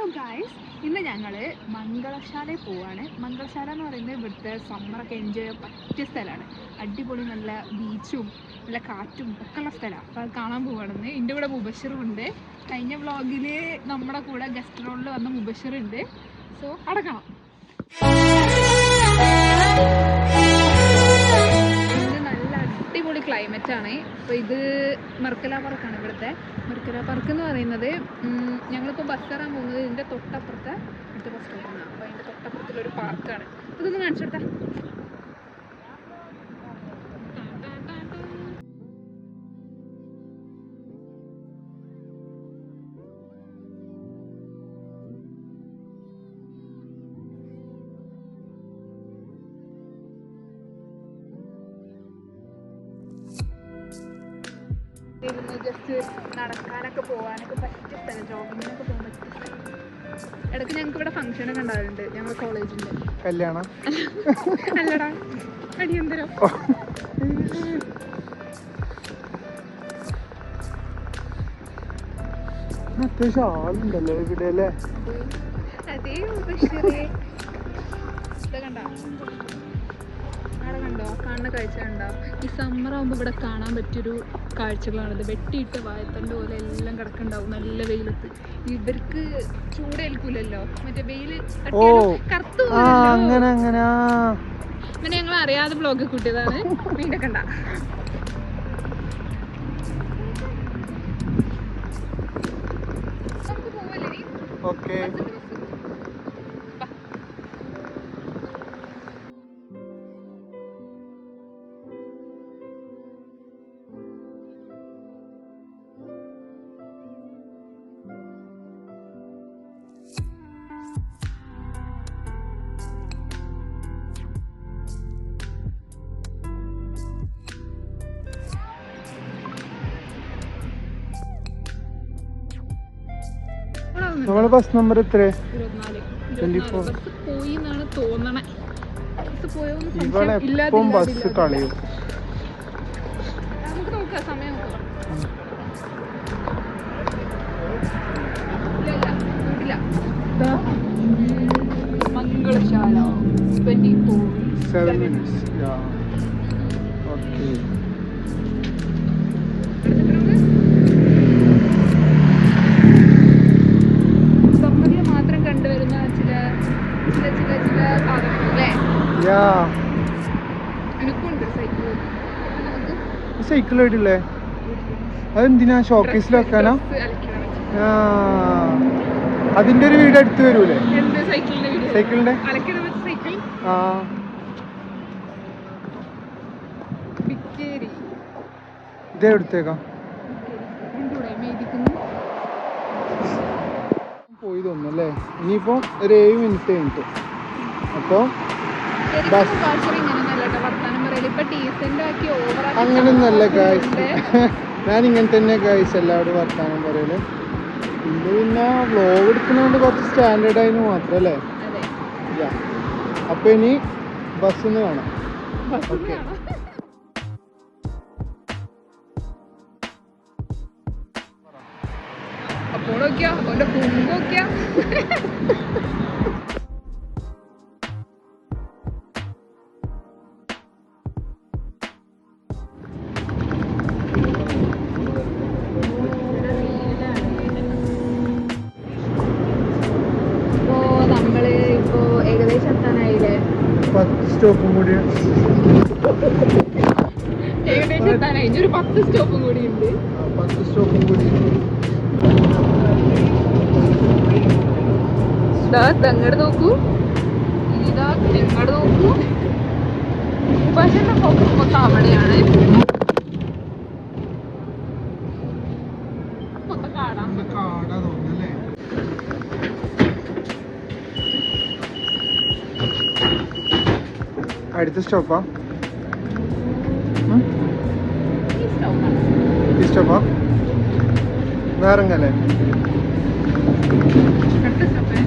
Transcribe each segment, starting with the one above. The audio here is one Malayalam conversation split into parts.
ഹലോ ഗായ്സ്, ഇന്ന് ഞങ്ങൾ മംഗളശാലയിൽ പോവാണ്. മംഗളശാല എന്ന് പറയുന്നത് ഇവിടുത്തെ സമ്മറൊക്കെ എൻജോയ് ചെയ്യാൻ പറ്റിയ സ്ഥലമാണ്. അടിപൊളി നല്ല ബീച്ചും നല്ല കാറ്റും ഒക്കെ ഉള്ള സ്ഥലമാണ്. അപ്പോൾ അത് കാണാൻ പോവുകയാണെന്ന്. എൻ്റെ കൂടെ മുബഷിറും ഉണ്ട്. കഴിഞ്ഞ വ്ളോഗിൽ നമ്മുടെ കൂടെ ഗസ്റ്റ് റോളിൽ വന്ന മുബഷിറുണ്ട്. സോ അടക്കണം. നല്ല അടിപൊളി ക്ലൈമറ്റാണ്. അപ്പോൾ ഇത് മർക്കല പാർക്കാണ്. ഇവിടുത്തെ മർക്കല പാർക്ക് എന്ന് പറയുന്നത് ഞങ്ങളിപ്പോൾ ബസ് കയറാൻ പോകുന്നത് ഇതിൻ്റെ തൊട്ടപ്പുറത്തെ അടുത്ത ബസ് സ്റ്റോപ്പാണ്. അപ്പോൾ അതിൻ്റെ തൊട്ടപ്പുറത്തുള്ളൊരു പാർക്കാണ്. ഇതൊന്ന് കാണിച്ചു കൊടുത്താൽ ഇരുന്ന് ജസ്റ്റ് നടക്കാനൊക്കെ പോകാനൊക്കെ പറ്റിയ സ്ഥലം, ജോഗിങ്ങിനൊക്കെ പോകാൻ പറ്റിയ സ്ഥലം. ഇടയ്ക്ക് ഞങ്ങൾക്ക് ഇവിടെ ഫംഗ്ഷനൊക്കെ ഉണ്ടാവാറുണ്ട് ഞങ്ങളുടെ കോളേജിൻ്റെ. കല്യാണം അല്ലടാ, അടിയന്തരം. അത്യാവശ്യം ആളുണ്ടല്ലോ ഇവിടെ അല്ലേ? അതേ ബഷീറേ, ഇത് കണ്ടോ, അവിടെ കണ്ടോ കാണുന്ന കാഴ്ച കണ്ടോ? ഈ സമ്മർ ആകുമ്പോൾ ഇവിടെ കാണാൻ പറ്റിയൊരു കാഴ്ചകളാണിത്. വെട്ടിയിട്ട് വായത്തണ്ട് പോലെ എല്ലാം കിടക്കുന്നുണ്ടാവും നല്ല വെയിലത്ത്. ഇവർക്ക് ചൂടേൽക്കൂലല്ലോ, മറ്റേ വെയിൽ കറുത്തു അങ്ങനെ പിന്നെ ഞങ്ങൾ അറിയാതെ ബ്ലോഗ് കൂട്ടിയതാണ്. വീണ്ടും കണ്ട നമുക്ക് പോവല്ലേ? ഓക്കെ. നമ്മളെ ബസ് നമ്പർ എത്ര? 24. പോയി എന്നാണ് തോന്നണേ. ഇവിടെ എപ്പം ബസ് കളയും. നമുക്ക് നോക്കാം, സമയം നോക്കാം. മംഗളശാല 7 minutes. ഓക്കെ. മാത്രം കണ്ടുവരുന്ന ചില ചില ചില ചില സാധനങ്ങളല്ലേ? എനിക്കുണ്ട് സൈക്കിൾ ആയിട്ടില്ലേ? അതെന്തിനാ? ഷോക്കേസിൽ വെക്കാനാ? അതിന്റെ ഒരു വീഡിയോ എടുത്ത് വരൂലേ? സൈക്കിളിന്റെ ഇതേ എടുത്തേക്കാം. പോയി തോന്നല്ലേ? ഇനിയിപ്പോ ഒരു 7 മിനിറ്റ് കഴിഞ്ഞിട്ട്. അപ്പൊ അങ്ങനൊന്നല്ല ഗായ്സ്, ഞാൻ ഇങ്ങനെ തന്നെ ഗായ്സ് എല്ലാവരും വർത്താനം പറയല്. ഇത് പിന്നെ വ്ലോഗ് എടുക്കുന്നതുകൊണ്ട് കുറച്ച് സ്റ്റാൻഡേർഡ് ആയിരുന്നു മാത്രല്ലേ? അപ്പൊ ഇനി ബസ്സിന്ന് കാണാം. ഓക്കെ. അപ്പോൾ നോക്കിയാ ഓന്റെ കുമ്പ് നോക്കിയാ. നമ്മള് ഇപ്പോ ഏകദേശം എത്താനായില്ലേ? 10 സ്റ്റോപ്പും കൂടി. ഏകദേശം എത്താനായി. ഇനി ഒരു 10 സ്റ്റോപ്പും കൂടി ഉണ്ട്. 10 സ്റ്റോപ്പും കൂടി. അങ്ങോട്ട് നോക്കൂ, ഇതാ ഇങ്ങോട്ട് നോക്കൂ. പക്ഷെ ഫോക്കസ് മൊത്തം അവിടെയാണ്. മൊത്തം കാണാം. അടുത്ത സ്റ്റോപ്പാ? ഈ സ്റ്റോപ്പാ? വേറെങ്ങല്ലേ? അടുത്ത സ്റ്റോപ്പേ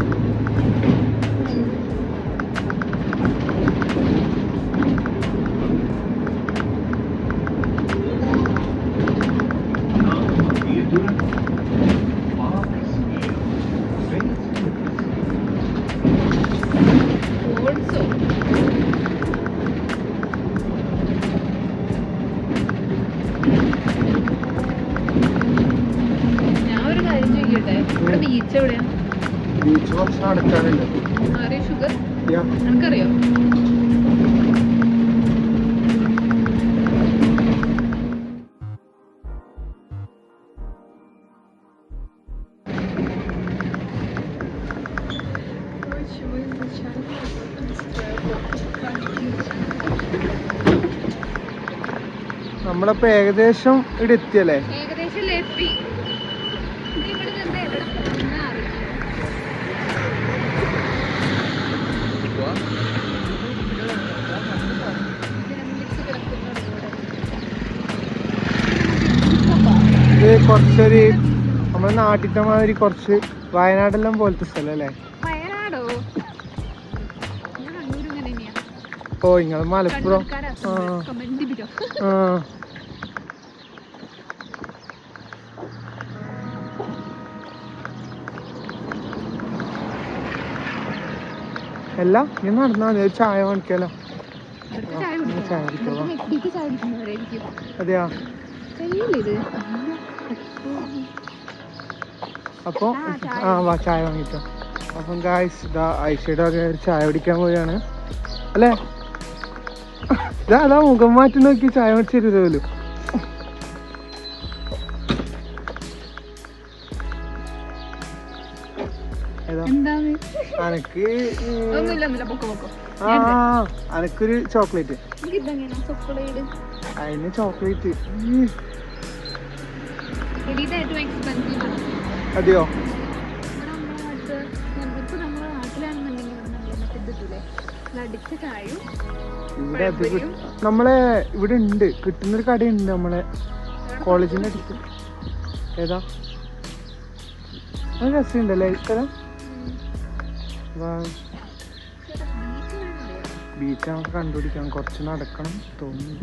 ബീച്ച് എവിടെയാ? ബീച്ച് കുറച്ച് നടക്കാനുണ്ട്. Sugar Yeah. എനിക്കറിയോ? നമ്മളിപ്പോ ഏകദേശം ഇവിടെ എത്തിയല്ലേ? ഏകദേശം എത്തി. ഇവിടെ നിന്ന് എവിടെ പോകുന്ന അറിയില്ല. ഇത് കുറച്ചൊരു നമ്മുടെ നാട്ടിലത്തെ മാതിരി കുറച്ച് വയനാടെല്ലാം പോലത്തെ സ്ഥലം അല്ലേ? വയനാടോ? ഞാൻ കണ്ണൂർ ഇങ്ങനെ തന്നെയാ. ഓ നിങ്ങൾ മലപ്പുറം. ആ അല്ല നീ നടന്നാ മതി, ഒരു ചായ വാങ്ങിക്കാലോ. അതെയാ? അപ്പൊ വാ ചായ വാങ്ങിട്ടോ. അപ്പം ഗായ്സ് ഇതാ ഐഷയുടെ ഒരു ചായ കുടിക്കാൻ പോവുകയാണ് അല്ലേ? അതാ മുഖം മാറ്റി നോക്കി ചായ കുടിച്ചിരുന്നല്ലോ. അനക്ക് അനക്കൊരു ചോക്ലേറ്റ്. അതിന് ചോക്ലേറ്റ് അതെയോ? ഇവിടെ നമ്മളെ ഇവിടെ ഉണ്ട്, കിട്ടുന്നൊരു കടയുണ്ട് നമ്മളെ കോളേജിന്റെ അടുത്ത്. ഏതാ? അത് രസമുണ്ടല്ലേ സ്ഥലം? ബീച്ച് നമുക്ക് കണ്ടുപിടിക്കാം, കുറച്ച് നടക്കണം തോന്നുന്നു.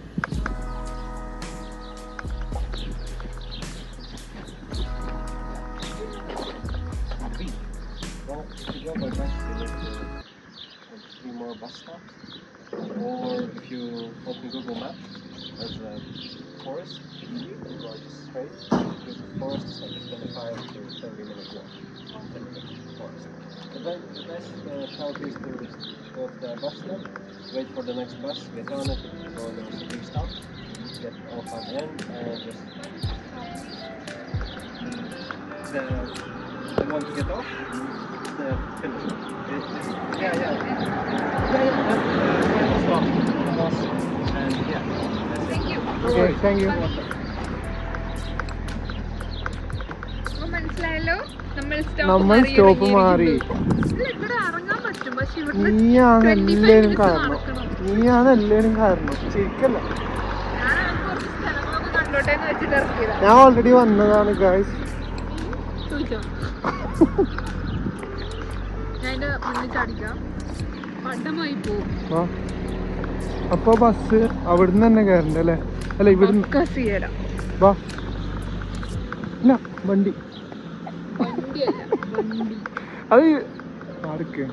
Or if you open Google Maps, there's a forest. You go just straight through the forest. It's like a 25 to 30 minute walk. 10 minute forest. The best route is to go to the bus stop, wait for the next bus, get on it, go there was a big stop, get off at the end, and just the one to get off, the finish. Yeah. Stop, the bus, and yeah. Thank you. Okay, thank you. മനസ്സിലായല്ലോ, നമ്മൾ സ്റ്റോപ്പ് മാറി. ഇവിടെ ഇറങ്ങാൻ പറ്റും, പക്ഷെ ഇവിടെ നീയാണ് എല്ലാരും കാരണം, ശരിക്കല്ല. കണ്ടോട്ടെന്ന് വെച്ചിട്ട് ഇറക്കിയതാ. ഞാൻ ഓൾറെഡി വന്നതാണ് ഗായ്സ്. ഞാൻ മുന്നിൽ ചാടിക്കാം, പടമായി പോവും. അപ്പൊ ബസ് അവിടുന്ന് തന്നെ കയറണ്ട അല്ലേ? അല്ല ഇവിടുന്ന് വാ. ഇല്ല വണ്ടി അത് ആർക്ക്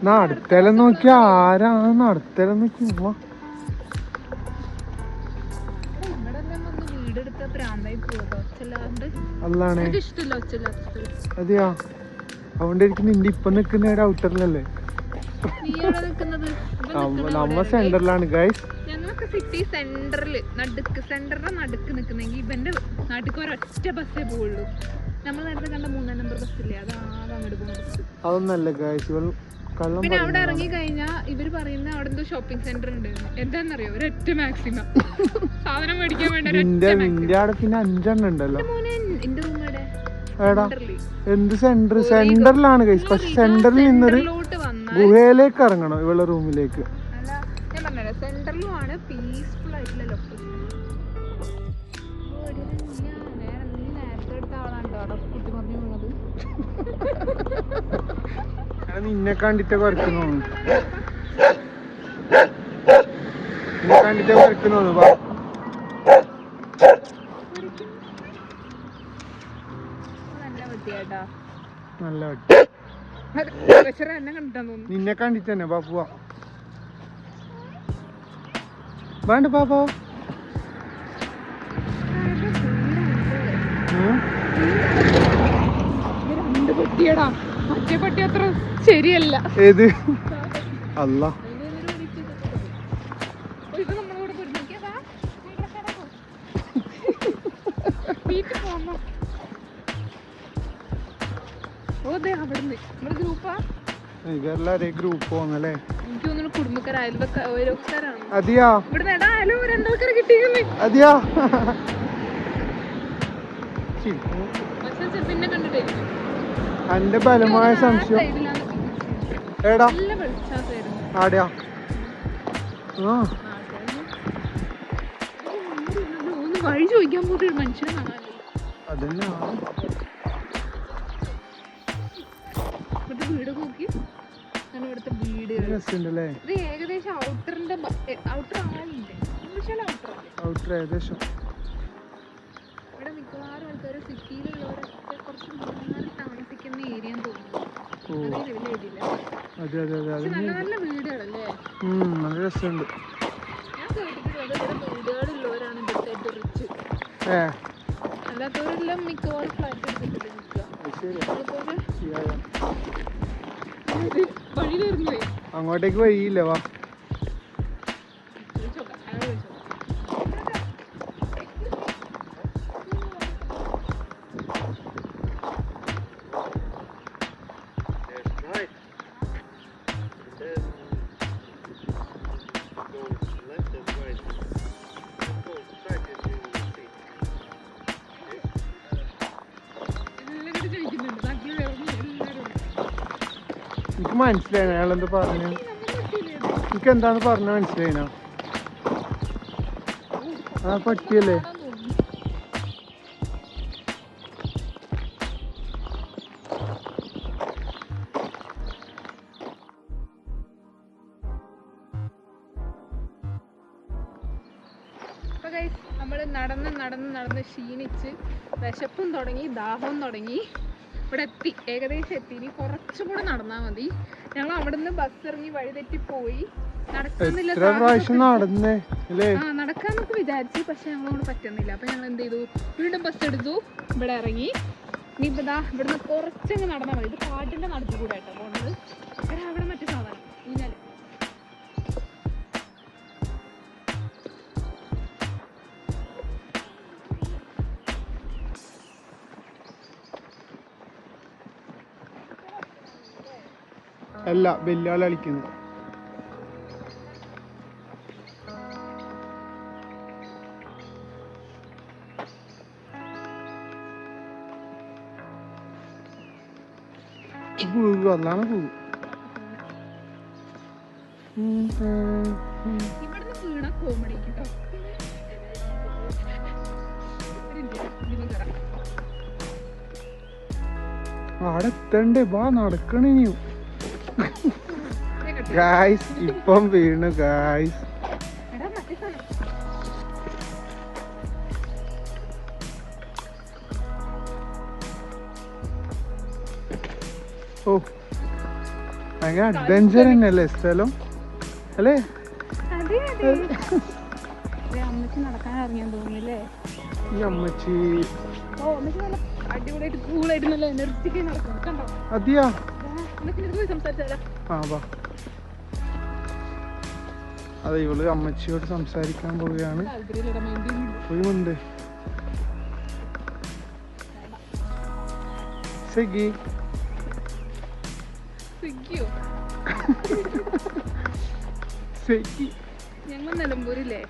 നടത്തല നോക്കി, ആരാണ് നടത്തല നോക്കി? അല്ലാണേ അതെയാ? അതുകൊണ്ടായിരിക്കും നിന്റെ ഇപ്പൊ നിക്കുന്ന ഔട്ടറിലല്ലേ? നമ്മ സെന്ററിലാണ് ഗൈസ്. ഞങ്ങളൊക്കെ സിറ്റി സെന്ററില് സെന്ററിന്റെ നടുക്ക് നിക്കുന്നെങ്കിൽ ഇവന്റെ നാട്ടിക്ക് ഒരൊറ്റ ബസ്സേ പോവുള്ളൂ. നമ്മൾ നേരത്തെ കണ്ട 3 നമ്പർ ബസ്സില്ലേ, അതാണ് അങ്ങോട്ട് പോകുന്ന ബസ്. അതൊന്നല്ല ഗൈസ്, പിന്നെ അവിടെ ഇറങ്ങി കഴിഞ്ഞാ ഇവര് പറയുന്ന അവിടെ എന്തോ ഷോപ്പിംഗ് സെന്റർ ഉണ്ട്. എന്താന്നറിയോ? ഒരൊറ്റ മാക്സിമം സാധനം മേടിക്കാൻ വേണ്ട പിന്നെ 5 ഉണ്ടല്ലോ. എന്റെ റൂമയുടെ എന്ത് സെന്റർ? സെന്ററിലാണ് ഗൈസ്. പക്ഷെ സെന്ററിൽ നിന്നൊരു ഗുഹയിലേക്ക് ഇറങ്ങണം ഇവളുടെ റൂമിലേക്ക്. ഞാൻ പറഞ്ഞല്ലോ, സെന്ററിലും ആണ് പീസ്ഫുൾ ആയിട്ടുള്ള ലൊക്കേഷൻ. നേരത്തെ എടുത്ത ആളാണ് കേട്ടോ അവിടെ കുട്ടി പറഞ്ഞു വീണത്. നിന്നെ കണ്ടിട്ട് വരക്കുന്നു, നല്ല എന്നെ കണ്ടിട്ടാന്ന് തോന്നുന്നു. നിന്നെ കണ്ടിട്ട് തന്നെ ബാ പോവാ. വേണ്ട പാപ്പോ. രണ്ട് പട്ടിയടാ, മറ്റേ പട്ടി അത്ര ശരിയല്ല. ഏത്? അല്ല ഇത് നമ്മളോട് വീട്ടിൽ പോന്നോ? ഓ അതെ, അവിടുന്ന് നമ്മുടെ ഗ്രൂപ്പാ. ഇതെല്ലാരും ഗ്രൂപ്പ് പോന്നല്ലേ? എനിക്ക് തോന്നുന്നു കുടുംബക്കാർ, അയൽവക്കാരാണ്. അതെയാ? ഇവിടെ ആയാലും രണ്ടാൾക്കാരെ കിട്ടിയെന്ന്. അതെയാ? പക്ഷെ പിന്നെ കണ്ടിട്ടായിരിക്കും. എന്റെ ബലമായ സംശയം. ഏടാ? നല്ല വെളിച്ചായിരുന്നു. ആടെയാ? ആ ഒന്ന് വഴി ചോദിക്കാൻ പോയിട്ട് ഒരു മനുഷ്യനെ കാണാനില്ല. അതന്നെ. ഇവിടുത്തെ വീട് നോക്കി, ഇവിടുത്തെ വീട് രസമുണ്ടല്ലേ? ഇത് ഏകദേശം ഔട്ടർ ആയില്ലേ? ഔട്ടർ ഏകദേശം. ഇവിടെ മിക്കവാറും ആൾക്കാർ സിറ്റിയിലുള്ളവരൊക്കെ കുറച്ച് മാറി താമസിക്കുന്ന ഏരിയ തോന്നുന്നു. അതെ അതെ അതെ. പക്ഷെ നല്ല നല്ല വീടുകളല്ലേ? നല്ല രസമുണ്ട്. ഞാൻ കേട്ടിട്ടുള്ളത് ഇവിടെ വീടുകളുള്ളവരാണ് ഇവിടുത്തെ ഏറ്റവും റിച്ച്. അല്ലാത്തവരെല്ലാം മിക്കവാറും ഫ്ലാറ്റ് എടുത്തിട്ട് നിൽക്കുക. വഴിയിലിരുന്നു പോയി. അങ്ങോട്ടേക്ക് വഴിയില്ല. വാ. എനിക്ക് മനസ്സിലായി അയാളെന്താ പറഞ്ഞു. എനിക്ക് എന്താന്ന് പറഞ്ഞ മനസ്സിലായിനാ? ആ പറ്റിയല്ലേ? നമ്മൾ നടന്ന് ക്ഷീണിച്ച് വിശപ്പും തുടങ്ങി, ദാഹവും തുടങ്ങി. ഇവിടെ എത്തി, ഏകദേശം എത്തി. ഇനി കുറച്ചും കൂടെ നടന്നാൽ മതി. ഞങ്ങൾ അവിടെ നിന്ന് ബസ് ഇറങ്ങി വഴി തെറ്റി പോയി. നടക്കാന്നൊക്കെ വിചാരിച്ചു, പക്ഷെ ഞങ്ങളോട് പറ്റുന്നില്ല. അപ്പൊ ഞങ്ങൾ എന്ത് ചെയ്തു, വീണ്ടും ബസ് എടുത്തു, ഇവിടെ ഇറങ്ങി. ഇനിയിപ്പോ ഇവിടുന്ന് കുറച്ചങ്ങ് നടന്നാൽ മതി. ഇത് കാട്ടിന്റെ നടത്തി കൂടെ ആയിട്ടാ പോകുന്നത്. അവിടെ മറ്റു സാധനം ഊഞ്ഞാല്. അല്ല, ബെല്ലാള് കളിക്കുന്നു. അതാണ് പോകും. ഇവിടുന്ന് വീണ കോമഡി കേട്ടോ. അവിടെ എത്തണ്ടേ? വാ, നടക്കണിനിയും. ഗായ്സ് ഇപ്പം വീണു ഗായ്സ്. ഓ, ഭയങ്കര അഡ്വഞ്ചർ തന്നെയല്ലേ സ്ഥലം അല്ലേ? അമ്മച്ചി നടക്കാൻ ഇറങ്ങിയാൻ തോന്നുന്നില്ലേ? ഈ അമ്മച്ചി അടിപൊളിയായിട്ട് കൂളായിട്ട് നല്ല എനർജിക്ക് നടക്കണം. കണ്ടോ? അതെയാ? പോയി സംസാരിച്ചാലോ? ആ വാ. അതെ, ഇവള് അമ്മച്ചിയോട് സംസാരിക്കാൻ പോവുകയാണ്. പോയിമുണ്ട്. സ്വിഗ്ഗി. സ്വിഗ്ഗി. ഞങ്ങൾ നിലമ്പൂരില്ലേ?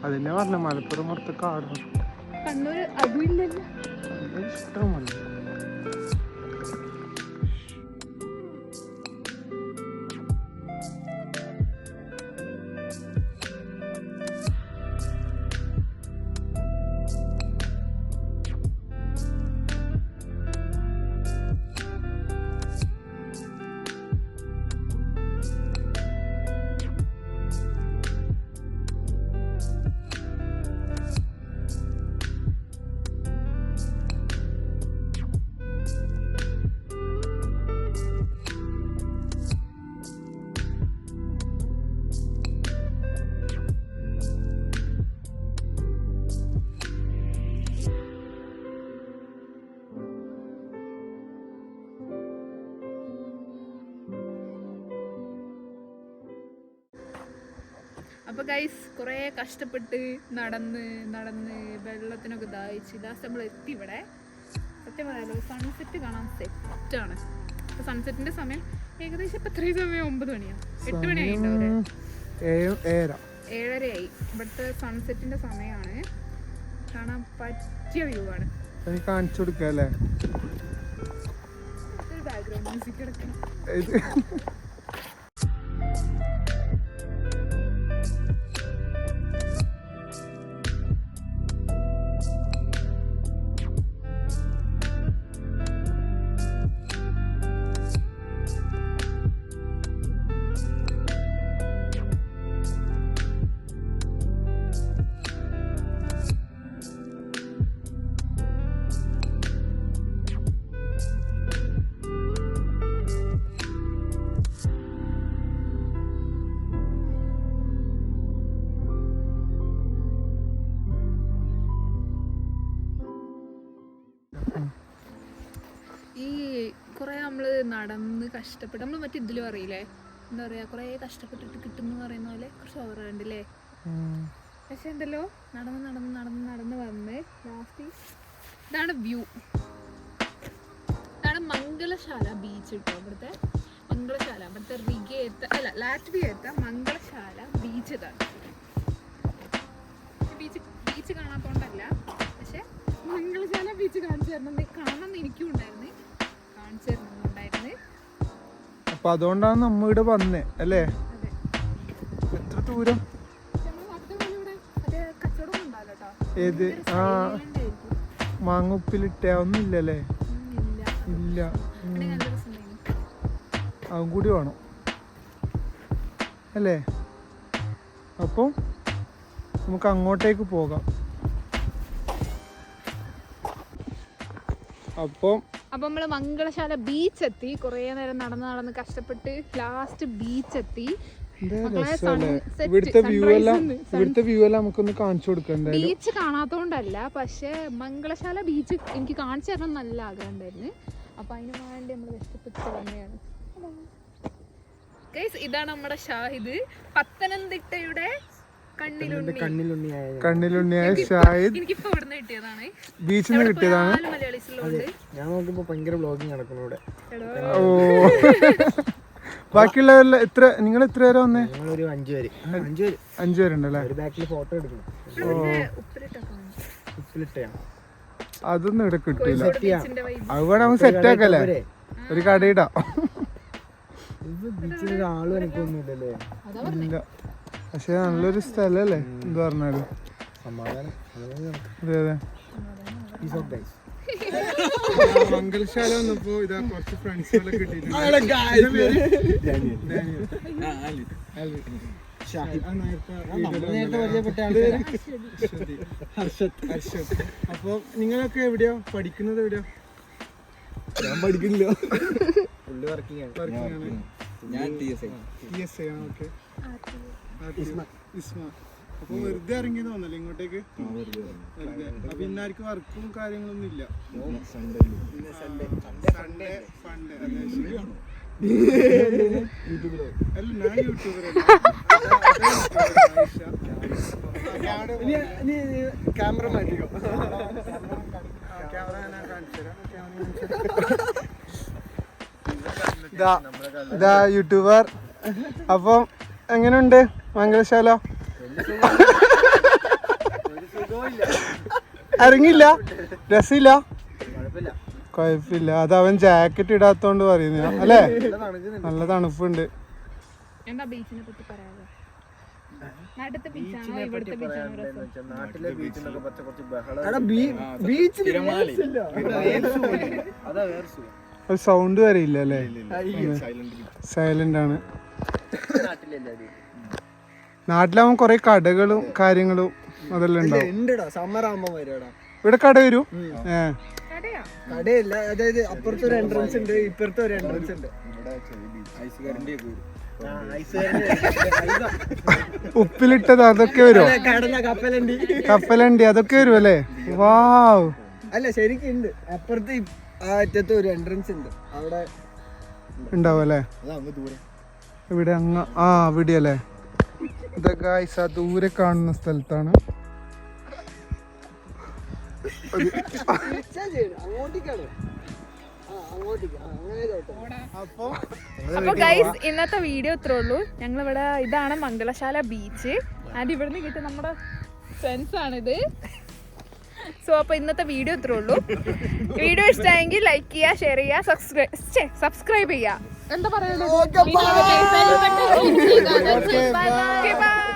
അതിനെ പറഞ്ഞ മലപ്പുറം മൊത്തം കാടും. കണ്ണൂര് അതും ഇല്ലല്ലോ. ഇഷ്ടമല്ല. അപ്പോൾ ഗൈസ് കുറേ കഷ്ടപ്പെട്ട് നടന്ന് വെള്ളത്തിനൊക്കെ ദാഹിച്ച് ലാസ്റ്റ് നമ്മൾ എത്തി ഇവിടെ. സത്യം പറയാലോ സൺസെറ്റ് കാണാൻ സെറ്റാണ്. അപ്പോൾ സൺസെറ്റിൻ്റെ സമയം ഏകദേശം ഇപ്പം എത്രയും സമയം 9 മണിയാണ് 8 മണിയായിട്ടാവില്ലേ 7:30 ഇവിടുത്തെ സൺസെറ്റിൻ്റെ സമയമാണ്. കാണാൻ പറ്റിയ വ്യൂ ആണ്. കാണിച്ചു കൊടുക്കല്ലേ ബാക്ക്ഗ്രൗണ്ട് മ്യൂസിക് എടുക്കണം. ഈ കുറേ നമ്മൾ നടന്ന് കഷ്ടപ്പെട്ട് നമ്മൾ മറ്റേ ഇതിലും അറിയില്ലേ എന്താ പറയുക കുറേ കഷ്ടപ്പെട്ടിട്ട് കിട്ടുമെന്ന് പറയുന്ന പോലെ കുറച്ച് ഓവറുണ്ടല്ലേ. പക്ഷെ എന്തല്ലോ നടന്ന് വന്ന് ലാസ്റ്റ് ഇതാണ് വ്യൂ. ഇതാണ് മംഗളശാല ബീച്ച് കിട്ടും. ഇവിടുത്തെ മംഗളശാല ഇവിടുത്തെ ലാറ്റ്വിയത്തെ മംഗളശാല ബീച്ച്. ഇതാണ് ബീച്ച് കാണാത്തോണ്ടല്ല, പക്ഷെ മംഗളശാല ബീച്ച് കാണിച്ചു കാണണം എനിക്കും ഉണ്ടായിരുന്നു. അപ്പൊ അതുകൊണ്ടാണ് നമ്മ ഇവിടെ വന്നേ അല്ലേ. എത്ര ദൂരം ഏത് മാങ്ങ ഉപ്പിലിട്ട ഒന്നും ഇല്ലല്ലേ. ഇല്ല അതും കൂടി വേണം അല്ലേ. അപ്പോൾ നമുക്ക് അങ്ങോട്ടേക്ക് പോകാം. അപ്പം നമ്മൾ മംഗളശാല ബീച്ച് എത്തി. കുറേ നേരം നടന്ന് കഷ്ടപ്പെട്ട് ലാസ്റ്റ് ബീച്ച് എത്തി. ഇവിടുത്തെ വ്യൂ എല്ലാം നമുക്കൊന്ന് കാണിച്ചു കൊടുക്കാം. ബീച്ച് കാണാത്തോണ്ടല്ല, പക്ഷെ മംഗളശാല ബീച്ച് എനിക്ക് കാണിച്ചു തരണം നല്ല ആഗ്രഹം ഉണ്ടായിരുന്നു. അപ്പൊ അതിന് വേണ്ടി നമ്മൾ കഷ്ടപ്പെട്ട് തന്നെയാണ്. ഇതാണ് നമ്മുടെ ഷാഹിദ്, പത്തനംതിട്ടയുടെ കണ്ണിലുണ്ണിയായ ഷാഹിദ്. എനിക്കിപ്പോ ഇവിടുന്ന് കിട്ടിയതാണ്, ബീച്ചിൽ നിന്ന് കിട്ടിയതാണ്. ഞാൻ നോക്കുമ്പോ ഭയങ്കര വ്ലോഗിങ് നടക്കുന്നു ഇവിടെ. ഓ ബാക്കിയുള്ളവരെല്ലാം എത്ര, നിങ്ങൾ എത്ര പേരെ വന്നേ? ഞങ്ങളൊരു 5 പേരുണ്ടല്ലേ. ഒരു ബാക്കിൽ ഫോട്ടോ എടുക്കണം. ഉപ്പിലിട്ടയാണ് അതൊന്നും ഇവിടെ കിട്ടൂല. അവിടെ നമുക്ക് സെറ്റ് ആക്കല്ലേ, ഒരു കടയിടാം. ബീച്ചിൽ ആളും എനിക്കൊന്നുമില്ലല്ലേ. ഇല്ല, പക്ഷെ നല്ലൊരു സ്ഥലല്ലേ എന്ത് പറഞ്ഞാലും. അതെ അതെ. മംഗളശാല വന്നപ്പോ ഇതാ കുറച്ച് ഫ്രണ്ട്സുകളെ കിട്ടിയിട്ടുണ്ട്. അപ്പൊ നിങ്ങളൊക്കെ എവിടെയോ പഠിക്കുന്നത്? എവിടെയോ? ഞാൻ പഠിക്കുന്നില്ല. അപ്പൊ വെറുതെ ഇറങ്ങി തോന്നല്ലേ ഇങ്ങോട്ടേക്ക്? അപ്പൊ ഇന്നാർക്കും വർക്കും കാര്യങ്ങളൊന്നും ഇല്ല. Sunday funday. അല്ല ഞാൻ യൂട്യൂബറല്ല. ക്യാമറ മാറ്റിക്കോ. ഇതാ യൂട്യൂബർ. അപ്പം എങ്ങനെയുണ്ട് മംഗളശാല? ഇറങ്ങില്ല, രസമില്ല, കുഴപ്പമില്ല. അത് അവൻ ജാക്കറ്റ് ഇടാത്തോണ്ട് പറയുന്ന അല്ലേ. നല്ല തണുപ്പുണ്ട്. സൗണ്ട് വരെയില്ല അല്ലേ, സൈലന്റ് ആണ്. നാട്ടിലാവുമ്പോ കൊറേ കടകളും കാര്യങ്ങളും അതെല്ലാം ഉണ്ടാവും. ഇവിടെ കട വരും. കടയില്ല, അതായത് അപ്പുറത്തെ ഒരു എൻട്രൻസ് ഉണ്ട്, ഇപ്പുറത്തെ ഒരു എൻട്രൻസ് ഉണ്ട്. ഉപ്പിലിട്ടത് അതൊക്കെ വരും. കപ്പലണ്ടി അതൊക്കെ വരും അല്ലേ. വാവ്. അല്ല ശരിക്കും ഉണ്ട്, അപ്പുറത്ത് അറ്റത്ത് ഒരു എൻട്രൻസ് ഉണ്ട്, അവിടെ ഉണ്ടാവും അല്ലേ. ഇവിടെ അങ്ങ ഇവിടെ അല്ലേ. ഗായ്സ് ആ ദൂരെ കാണുന്ന സ്ഥലത്താണ്. അപ്പൊ ഗൈസ് ഇന്നത്തെ വീഡിയോ ഇത്രേ ഉള്ളൂ. ഞങ്ങളിവിടെ ഇതാണ് മംഗലശാല ബീച്ച്. ആൻഡ് ഇവിടുന്ന് കിട്ടിയ നമ്മുടെ ഫ്രണ്ട്സ് ആണിത്. സോ അപ്പൊ ഇന്നത്തെ വീഡിയോ ഇത്രേ ഉള്ളൂ. വീഡിയോ ഇഷ്ടമായെങ്കിൽ ലൈക്ക് ചെയ്യുക, ഷെയർ ചെയ്യുക, സബ്സ്ക്രൈബ് ചെയ്യുക. എന്താ പറയുന്നത്? Okay, bye. ബൈ.